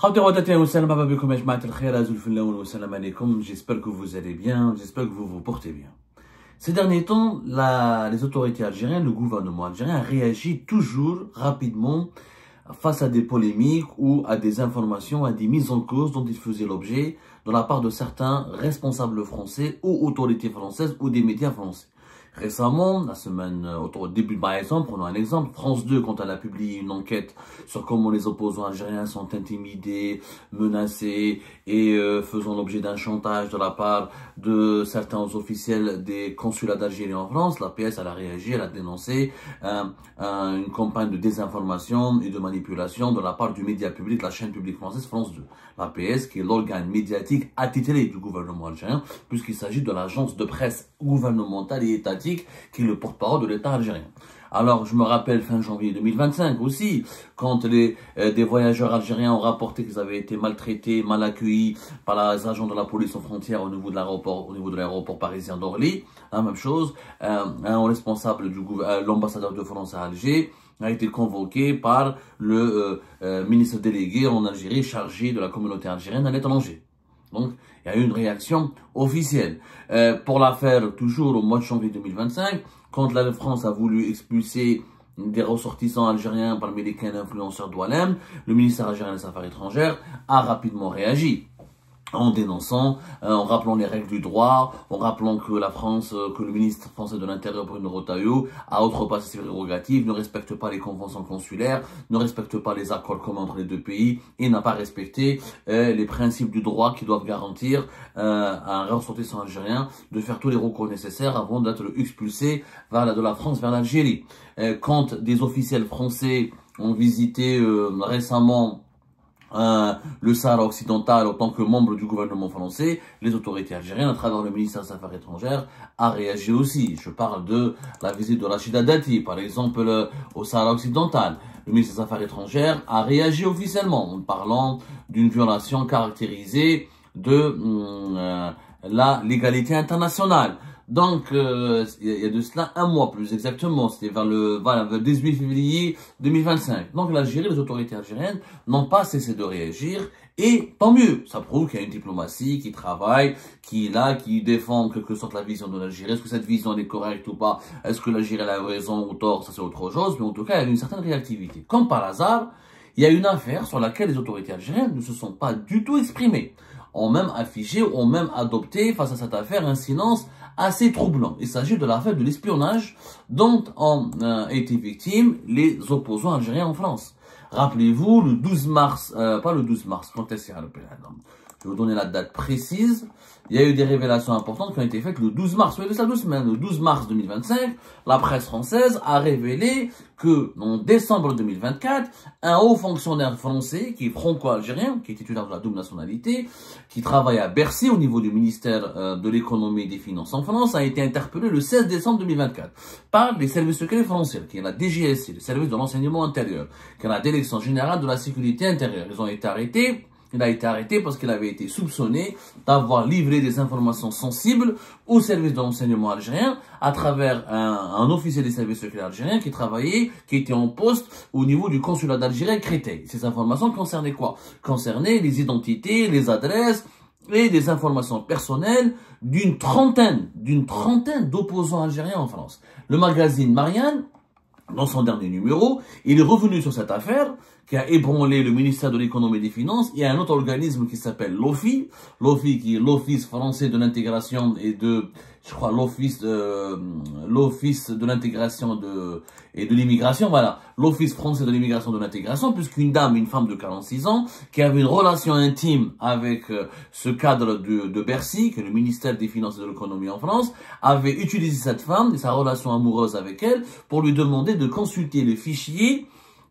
J'espère que vous allez bien, j'espère que vous vous portez bien. Ces derniers temps, les autorités algériennes, le gouvernement algérien réagit toujours rapidement face à des polémiques ou à des informations, à des mises en cause dont il faisait l'objet de la part de certains responsables français ou autorités françaises ou des médias français. Récemment, la semaine, au début, par exemple, prenons un exemple, France 2, quand elle a publié une enquête sur comment les opposants algériens sont intimidés, menacés et faisant l'objet d'un chantage de la part de certains officiels des consulats d'Algérie en France, la PS elle a réagi, elle a dénoncé une campagne de désinformation et de manipulation de la part du média public, la chaîne publique française France 2. La PS qui est l'organe médiatique attitré du gouvernement algérien, puisqu'il s'agit de l'agence de presse gouvernementale et étatique qui est le porte-parole de l'État algérien. Alors, je me rappelle fin janvier 2025 aussi, quand des voyageurs algériens ont rapporté qu'ils avaient été maltraités, mal accueillis par les agents de la police aux frontières au niveau de l'aéroport parisien d'Orly. La même chose, un responsable l'ambassadeur de France à Alger a été convoqué par le ministre délégué en Algérie chargé de la communauté algérienne à l'étranger. Donc, il y a eu une réaction officielle. Pour l'affaire, toujours au mois de janvier 2025, quand la France a voulu expulser des ressortissants algériens parmi lesquels l'influenceur Doualem, le ministère algérien des Affaires étrangères a rapidement réagi. En dénonçant, en rappelant les règles du droit, en rappelant que la France, que le ministre français de l'Intérieur Bruno Retailleau a outrepassé ses prérogatives, ne respecte pas les conventions consulaires, ne respecte pas les accords communs entre les deux pays et n'a pas respecté les principes du droit qui doivent garantir à un ressortissant algérien de faire tous les recours nécessaires avant d'être expulsé de la France vers l'Algérie. Quand des officiels français ont visité récemment le Sahara occidental en tant que membre du gouvernement français, les autorités algériennes, à travers le ministère des Affaires étrangères, a réagi aussi. Je parle de la visite de Rachida Dati, par exemple, au Sahara occidental. Le ministère des Affaires étrangères a réagi officiellement en parlant d'une violation caractérisée de la légalité internationale. Donc, il y a de cela un mois plus exactement, c'était vers le 18 février 2025. Donc, l'Algérie, les autorités algériennes n'ont pas cessé de réagir et tant mieux. Ça prouve qu'il y a une diplomatie qui travaille, qui est là, qui défend en quelque sorte la vision de l'Algérie. Est-ce que cette vision est correcte ou pas? Est-ce que l'Algérie a raison ou tort? Ça c'est autre chose, mais en tout cas, il y a une certaine réactivité. Comme par hasard, il y a une affaire sur laquelle les autorités algériennes ne se sont pas du tout exprimées. Ont même affiché, ont même adopté face à cette affaire un silence assez troublant. Il s'agit de l'affaire de l'espionnage dont ont été victimes les opposants algériens en France. Rappelez-vous, le 12 mars, pas le 12 mars, quand est-ce qu'il y a le référendum? Je vais vous donner la date précise. Il y a eu des révélations importantes qui ont été faites le 12 mars. Oui, de ça 2 semaines. Le 12 mars 2025, la presse française a révélé que, en décembre 2024, un haut fonctionnaire français, qui est franco-algérien, qui est titulaire de la double nationalité, qui travaille à Bercy au niveau du ministère de l'économie et des finances en France, a été interpellé le 16 décembre 2024 par les services secrets français, qui est la DGSI, le service de renseignement intérieur, qui est la Direction générale de la sécurité intérieure. Ils ont été arrêtés. Il a été arrêté parce qu'il avait été soupçonné d'avoir livré des informations sensibles au service de renseignement algérien à travers un officier des services secrets algériens qui était en poste au niveau du consulat d'Algérie à Créteil. Ces informations concernaient quoi? Concernaient les identités, les adresses et des informations personnelles d'une trentaine d'opposants algériens en France. Le magazine Marianne, dans son dernier numéro, il est revenu sur cette affaire qui a ébranlé le ministère de l'économie et des finances. Il y a un autre organisme qui s'appelle l'OFI. L'OFI qui est l'Office français de l'intégration et de, je crois, l'Office de l'intégration et de l'immigration. Voilà. L'Office français de l'immigration et de l'intégration, puisqu'une dame, une femme de 46 ans, qui avait une relation intime avec ce cadre de Bercy, qui est le ministère des finances et de l'économie en France, avait utilisé cette femme et sa relation amoureuse avec elle pour lui demander de consulter les fichiers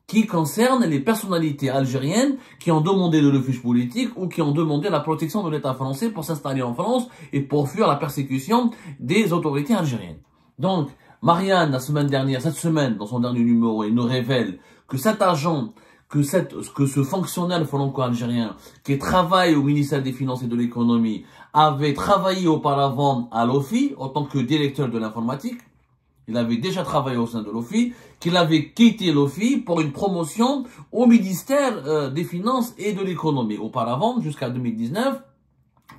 qui concerne les personnalités algériennes qui ont demandé le refuge politique ou qui ont demandé la protection de l'État français pour s'installer en France et pour fuir la persécution des autorités algériennes. Donc, Marianne, cette semaine, dans son dernier numéro, il nous révèle que cet agent, que ce fonctionnaire franco-algérien qui travaille au ministère des Finances et de l'Économie avait travaillé auparavant à l'OFI en tant que directeur de l'informatique. Il avait déjà travaillé au sein de l'OFI, qu'il avait quitté l'OFI pour une promotion au ministère des Finances et de l'Économie. Auparavant, jusqu'à 2019,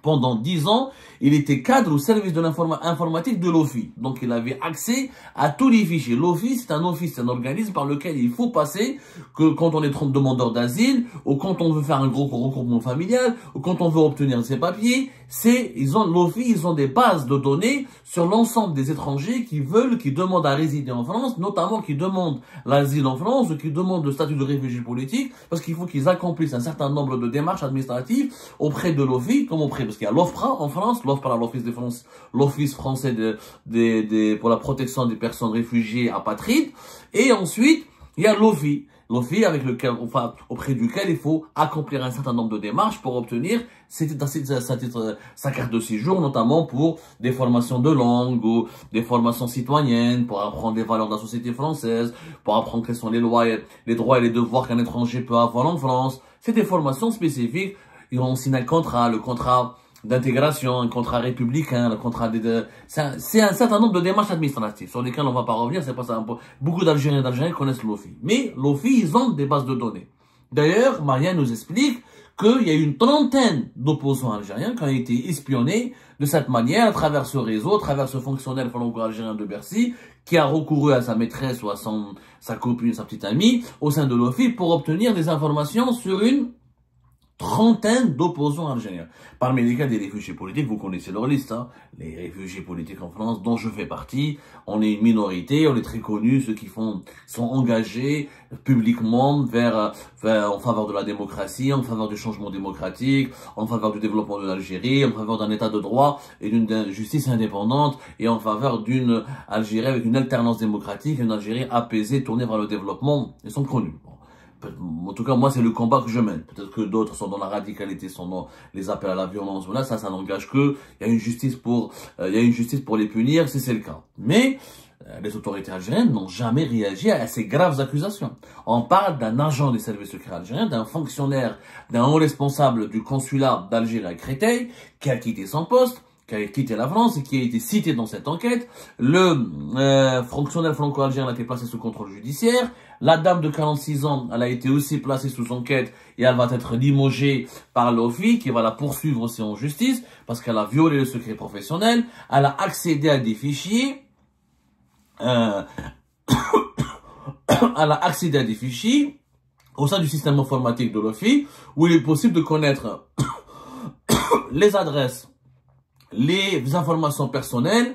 pendant 10 ans, il était cadre au service de l'informatique de l'OFI. Donc, il avait accès à tous les fichiers. L'OFI, c'est un organisme par lequel il faut passer que quand on est demandeur d'asile, ou quand on veut faire un gros regroupement familial, ou quand on veut obtenir ses papiers. L'OFI, ils ont des bases de données sur l'ensemble des étrangers qui demandent à résider en France, notamment qui demandent l'asile en France, ou qui demandent le statut de réfugié politique, parce qu'il faut qu'ils accomplissent un certain nombre de démarches administratives auprès de l'OFI, parce qu'il y a l'OFPRA en France, l'OFPRA, l'Office français pour la protection des personnes réfugiées apatrides, et ensuite, il y a l'OFI, auprès duquel il faut accomplir un certain nombre de démarches pour obtenir sa carte de séjour, notamment pour des formations de langue ou des formations citoyennes, pour apprendre les valeurs de la société française, pour apprendre quels sont les droits et les devoirs qu'un étranger peut avoir en France. C'est des formations spécifiques. Ils ont signé un contrat, le contrat d'intégration, un contrat républicain, le contrat c'est un certain nombre de démarches administratives sur lesquelles on va pas revenir, c'est pas ça. Beaucoup d'Algériens connaissent l'OFI. Mais l'OFI, ils ont des bases de données. D'ailleurs, Marianne nous explique qu'il y a une trentaine d'opposants algériens qui ont été espionnés de cette manière à travers ce réseau, à travers ce fonctionnaire franco-algérien de Bercy, qui a recouru à sa maîtresse ou à sa copine, sa petite amie, au sein de l'OFI pour obtenir des informations sur une trentaine d'opposants algériens. Parmi les cas des réfugiés politiques, vous connaissez leur liste, hein. Les réfugiés politiques en France, dont je fais partie, on est une minorité, on est très connus, ceux qui sont engagés publiquement en faveur de la démocratie, en faveur du changement démocratique, en faveur du développement de l'Algérie, en faveur d'un état de droit et d'une justice indépendante, et en faveur d'une Algérie avec une alternance démocratique, une Algérie apaisée, tournée vers le développement. Ils sont connus. En tout cas, moi, c'est le combat que je mène. Peut-être que d'autres sont dans la radicalité, sont dans les appels à la violence. Voilà, ça n'engage que il y a une justice pour les punir, si c'est le cas. Mais les autorités algériennes n'ont jamais réagi à ces graves accusations. On parle d'un agent des services secrets algériens, d'un fonctionnaire, d'un haut responsable du consulat d'Algérie à Créteil, qui a quitté son poste, qui a quitté la France et qui a été cité dans cette enquête. Le fonctionnaire franco-algérien a été placé sous contrôle judiciaire. La dame de 46 ans, elle a été aussi placée sous enquête et elle va être limogée par l'OFI qui va la poursuivre aussi en justice parce qu'elle a violé le secret professionnel. Elle a accédé à des fichiers. Elle a accédé à des fichiers au sein du système informatique de l'OFI où il est possible de connaître les adresses, les informations personnelles,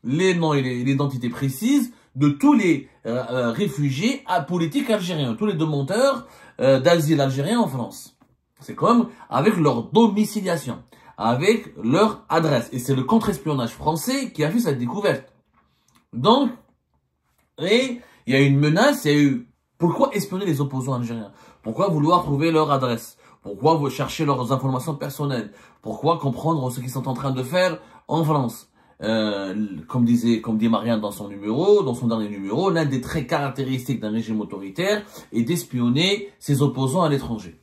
les noms et l'identité précise de tous les réfugiés politiques algériens, tous les demandeurs d'asile algériens en France. C'est comme avec leur domiciliation, avec leur adresse. Et c'est le contre-espionnage français qui a fait cette découverte. Donc, et il y a une menace, il y a eu... Pourquoi espionner les opposants algériens? Pourquoi vouloir trouver leur adresse? Pourquoi vous cherchez leurs informations personnelles? Pourquoi comprendre ce qu'ils sont en train de faire en France? Comme dit Marianne dans son dernier numéro, l'un des traits caractéristiques d'un régime autoritaire est d'espionner ses opposants à l'étranger.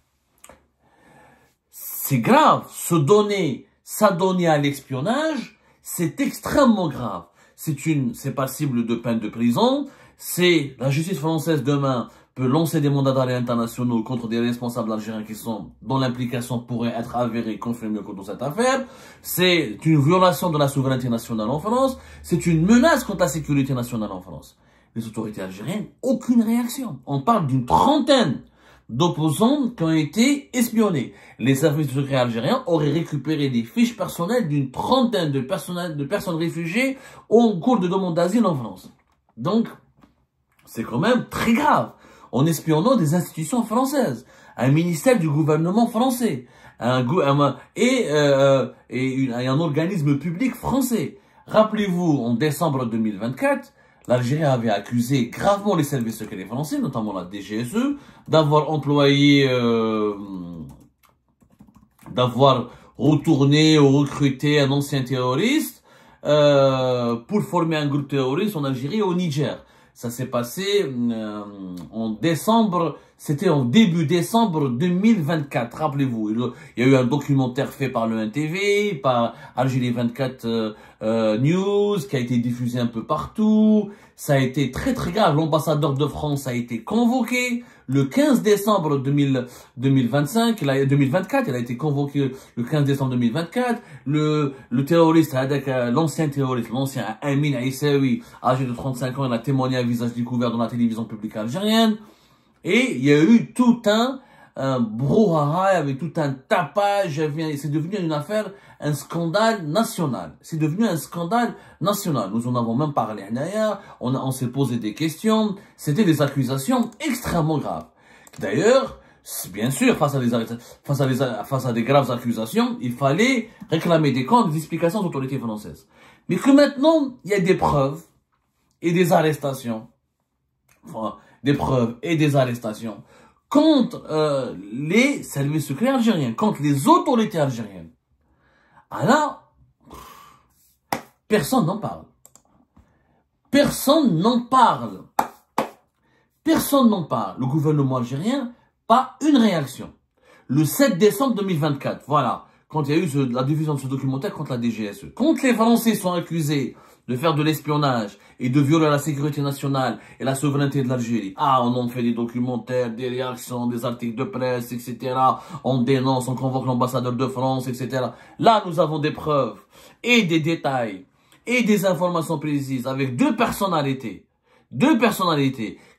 C'est grave. S'adonner à l'espionnage, c'est extrêmement grave. C'est passible de peine de prison. La justice française demain peut lancer des mandats d'arrêt internationaux contre des responsables algériens dont l'implication pourrait être avérée, confirmée dans cette affaire. C'est une violation de la souveraineté nationale en France. C'est une menace contre la sécurité nationale en France. Les autorités algériennes, aucune réaction. On parle d'une trentaine d'opposants qui ont été espionnés. Les services secrets algériens auraient récupéré des fiches personnelles d'une trentaine de personnes réfugiées au cours de demande d'asile en France. Donc, c'est quand même très grave. En espionnant des institutions françaises, un ministère du gouvernement français, et un organisme public français. Rappelez-vous, en décembre 2024, l'Algérie avait accusé gravement les services secrets français, notamment la DGSE, d'avoir retourné ou recruté un ancien terroriste pour former un groupe terroriste en Algérie et au Niger. Ça s'est passé en décembre, c'était en début décembre 2024, rappelez-vous. Il y a eu un documentaire fait par le NTV, par Algérie 24 News, qui a été diffusé un peu partout. Ça a été très très grave. L'ambassadeur de France a été convoqué le 15 décembre 2024. Il a été convoqué le 15 décembre 2024. Le terroriste, l'ancien terroriste, l'ancien Amin Aissaoui, âgé de 35 ans, il a témoigné à visage découvert dans la télévision publique algérienne. Et il y a eu tout un brouhaha, avec tout un tapage. C'est devenu une affaire, un scandale national. C'est devenu un scandale national. Nous en avons même parlé d'ailleurs. On s'est posé des questions. C'était des accusations extrêmement graves. D'ailleurs, bien sûr, face à des graves accusations, il fallait réclamer des comptes, des explications aux autorités françaises. Mais que maintenant, il y a des preuves et des arrestations. Enfin, des preuves et des arrestations contre les services secrets algériens, contre les autorités algériennes. Ah là, personne n'en parle. Personne n'en parle. Personne n'en parle. Le gouvernement algérien, pas une réaction. Le 7 décembre 2024, voilà, quand il y a eu la diffusion de ce documentaire contre la DGSE. Quand les Français sont accusés de faire de l'espionnage et de violer la sécurité nationale et la souveraineté de l'Algérie. Ah, on en fait des documentaires, des réactions, des articles de presse, etc. On dénonce, on convoque l'ambassadeur de France, etc. Là, nous avons des preuves et des détails et des informations précises avec deux personnalités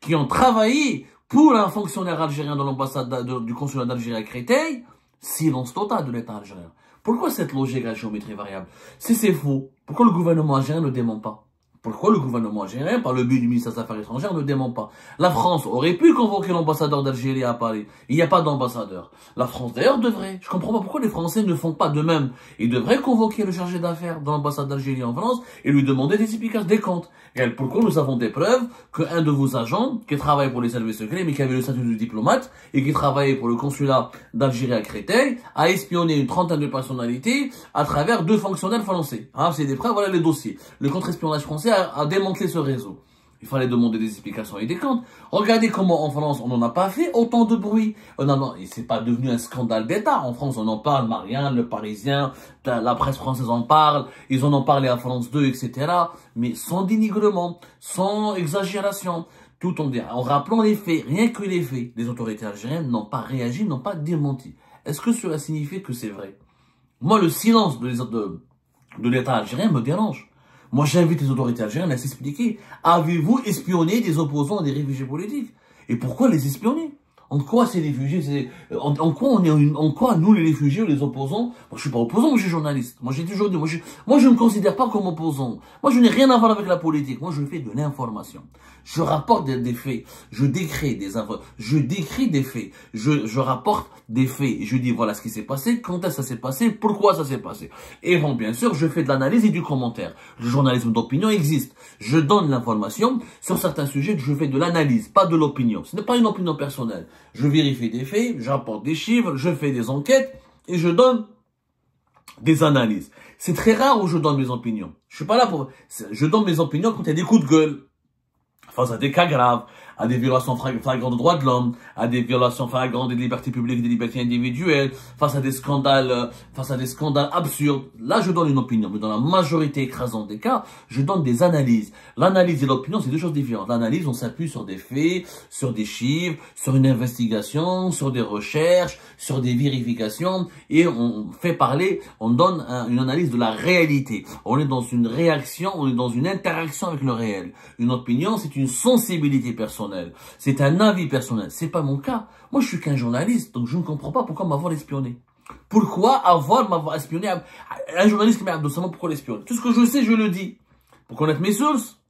qui ont travaillé pour un fonctionnaire algérien de l'ambassade du consulat d'Algérie à Créteil. Silence total de l'État algérien. Pourquoi cette logique à géométrie variable? Si c'est faux, pourquoi le gouvernement algérien ne dément pas? Pourquoi le gouvernement algérien, par le biais du ministère des Affaires étrangères, ne dément pas? La France aurait pu convoquer l'ambassadeur d'Algérie à Paris. Il n'y a pas d'ambassadeur. La France, d'ailleurs, devrait. Je comprends pas pourquoi les Français ne font pas de même. Ils devraient convoquer le chargé d'affaires de l'ambassade d'Algérie en France et lui demander des explications, des comptes. Et pourquoi nous avons des preuves qu'un de vos agents, qui travaille pour les services secrets, mais qui avait le statut de diplomate, et qui travaillait pour le consulat d'Algérie à Créteil, a espionné une trentaine de personnalités à travers deux fonctionnaires français. Ah, c'est des preuves, voilà les dossiers. Le contre-espionnage français a démantelé ce réseau. Il fallait demander des explications et des comptes. Regardez comment en France, on n'en a pas fait autant de bruit. Et c'est pas devenu un scandale d'État. En France, on en parle, Marianne, Le Parisien, la presse française en parle, ils en ont parlé à France 2, etc. Mais sans dénigrement, sans exagération, tout en rappelant les faits, rien que les faits. Les autorités algériennes n'ont pas réagi, n'ont pas démenti. Est-ce que cela signifie que c'est vrai? Moi, le silence de l'État algérien me dérange. Moi, j'invite les autorités algériennes à s'expliquer. Avez-vous espionné des opposants et des réfugiés politiques? Et pourquoi les espionner? En quoi ces réfugiés, en quoi nous les réfugiés ou les opposants? Moi, je suis pas opposant, moi je suis journaliste. Moi, j'ai toujours dit, moi, je ne me considère pas comme opposant. Moi, je n'ai rien à voir avec la politique. Moi, je fais de l'information. Je rapporte des faits. Je décris des infos. Je décris des faits. Je rapporte des faits. Je dis, voilà ce qui s'est passé, quand est-ce que ça s'est passé, pourquoi ça s'est passé. Et bon, bien sûr, je fais de l'analyse et du commentaire. Le journalisme d'opinion existe. Je donne l'information. Sur certains sujets, je fais de l'analyse, pas de l'opinion. Ce n'est pas une opinion personnelle. Je vérifie des faits, j'apporte des chiffres, je fais des enquêtes et je donne des analyses. C'est très rare où je donne mes opinions. Je suis pas là pour... Je donne mes opinions quand il y a des coups de gueule. Face à des cas graves, à des violations flagrantes des droits de l'homme, à des violations flagrantes des libertés publiques, des libertés individuelles, face à des scandales absurdes. Là, je donne une opinion. Mais dans la majorité écrasante des cas, je donne des analyses. L'analyse et l'opinion, c'est deux choses différentes. L'analyse, on s'appuie sur des faits, sur des chiffres, sur une investigation, sur des recherches, sur des vérifications, et on fait parler, on donne une analyse de la réalité. On est dans une réaction, on est dans une interaction avec le réel. Une opinion, c'est une sensibilité personnelle. C'est un avis personnel. C'est pas mon cas. Moi, je suis qu'un journaliste, donc je ne comprends pas pourquoi m'avoir espionné. Pourquoi m'avoir espionné? Un journaliste qui m'a doucement, pourquoi l'espionner? Tout ce que je sais, je le dis. Pour connaître mes sources,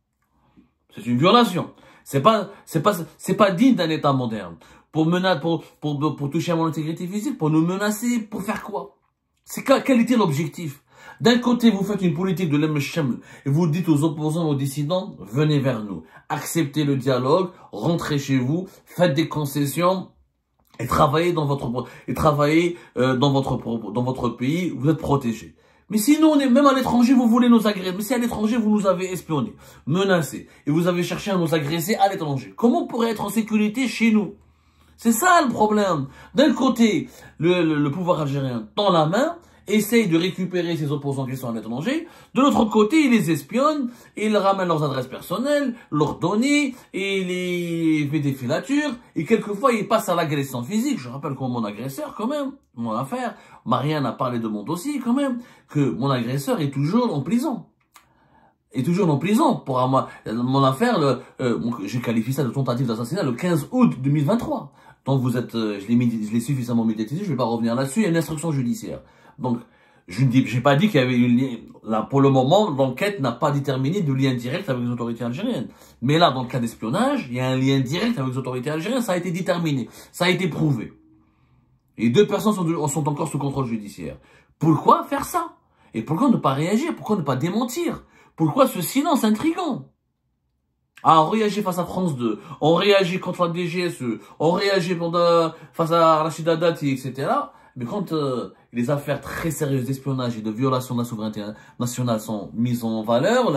c'est une violation. C'est pas digne d'un État moderne. Pour toucher à mon intégrité physique, pour nous menacer, pour faire quoi? Quel était l'objectif? D'un côté, vous faites une politique de l'Emchem et vous dites aux opposants, aux dissidents, venez vers nous. Acceptez le dialogue, rentrez chez vous, faites des concessions et travaillez dans votre pays, vous êtes protégés. Mais sinon, on est, même à l'étranger, vous voulez nous agresser. Mais si à l'étranger, vous nous avez espionnés, menacés, et vous avez cherché à nous agresser à l'étranger, comment on pourrait être en sécurité chez nous? C'est ça le problème. D'un côté, le pouvoir algérien tend la main, essaye de récupérer ses opposants qui sont à l'étranger. De l'autre côté, il les espionne, il ramène leurs adresses personnelles, leurs données, et il les fait des filatures, et quelquefois il passe à l'agression physique. Je rappelle que mon agresseur, quand même, mon affaire, Marianne a parlé de mon dossier, quand même, que mon agresseur est toujours en prison. Est toujours en prison pour mon affaire, j'ai qualifié ça de tentative d'assassinat le 15 août 2023. Donc vous êtes, je l'ai suffisamment médiatisé, je vais pas revenir là-dessus, il y a une instruction judiciaire. Donc, j'ai pas dit qu'il y avait une lien, là, pour le moment, l'enquête n'a pas déterminé de lien direct avec les autorités algériennes. Mais là, dans le cas d'espionnage, il y a un lien direct avec les autorités algériennes, ça a été déterminé, ça a été prouvé. Et 2 personnes sont encore sous contrôle judiciaire. Pourquoi faire ça? Et pourquoi ne pas réagir? Pourquoi ne pas démentir? Pourquoi ce silence intrigant? Ah, on réagit face à France 2, on réagit contre la DGSE, on réagit face à Rachida Dati, etc. Mais quand les affaires très sérieuses d'espionnage et de violation de la souveraineté nationale sont mises en valeur,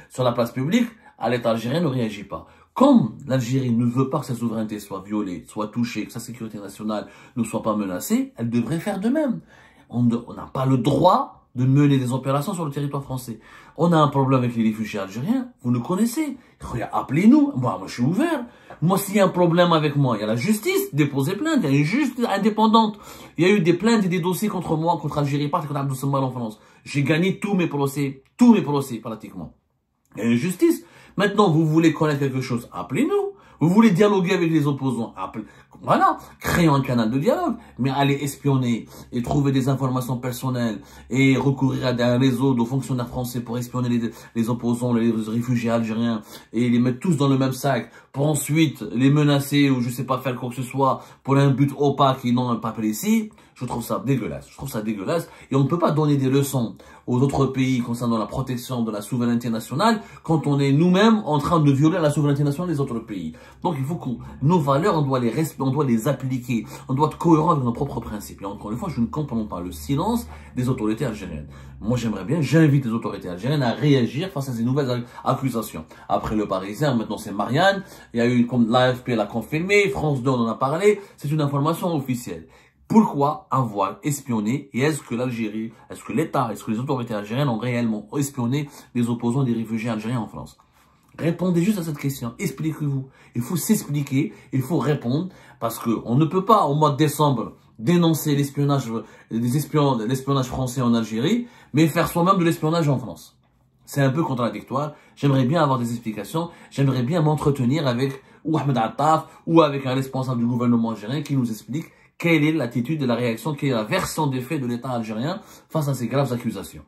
sur la place publique, l'État algérien ne réagit pas. Comme l'Algérie ne veut pas que sa souveraineté soit violée, soit touchée, que sa sécurité nationale ne soit pas menacée, elle devrait faire de même. On n'a pas le droit de mener des opérations sur le territoire français. On a un problème avec les réfugiés algériens, vous nous connaissez. Appelez-nous, moi je suis ouvert. Moi, s'il y a un problème avec moi, il y a la justice, déposez plainte, il y a une justice indépendante. Il y a eu des plaintes et des dossiers contre moi, contre Algérie, pas contre Abdou Sembal en France. J'ai gagné tous mes procès pratiquement. Il y a une justice. Maintenant, vous voulez connaître quelque chose, appelez-nous. Vous voulez dialoguer avec les opposants, voilà, créons un canal de dialogue, mais aller espionner et trouver des informations personnelles et recourir à un réseau de fonctionnaires français pour espionner les opposants, les réfugiés algériens et les mettre tous dans le même sac pour ensuite les menacer ou je sais pas faire quoi que ce soit pour un but opaque qu'ils n'ont pas précis. Je trouve ça dégueulasse. Je trouve ça dégueulasse. Et on ne peut pas donner des leçons aux autres pays concernant la protection de la souveraineté nationale quand on est nous-mêmes en train de violer la souveraineté nationale des autres pays. Donc il faut que nos valeurs, on doit les respecter, on doit les appliquer. On doit être cohérent avec nos propres principes. Et encore une fois, je ne comprends pas le silence des autorités algériennes. Moi, j'aimerais bien, j'invite les autorités algériennes à réagir face à ces nouvelles accusations. Après le Parisien, maintenant c'est Marianne. Il y a eu, comme l'AFP l'a confirmé, France 2 en a parlé. C'est une information officielle. Pourquoi avoir espionné et est-ce que l'Algérie, est-ce que l'État, est-ce que les autorités algériennes ont réellement espionné les opposants des réfugiés algériens en France? Répondez juste à cette question, expliquez-vous. Il faut s'expliquer, il faut répondre parce que on ne peut pas au mois de décembre dénoncer l'espionnage français en Algérie, mais faire soi-même de l'espionnage en France. C'est un peu contradictoire. J'aimerais bien avoir des explications, j'aimerais bien m'entretenir avec ou Ahmed Attaf ou avec un responsable du gouvernement algérien qui nous explique quelle est l'attitude et la réaction, quelle est la version des faits de l'État algérien face à ces graves accusations.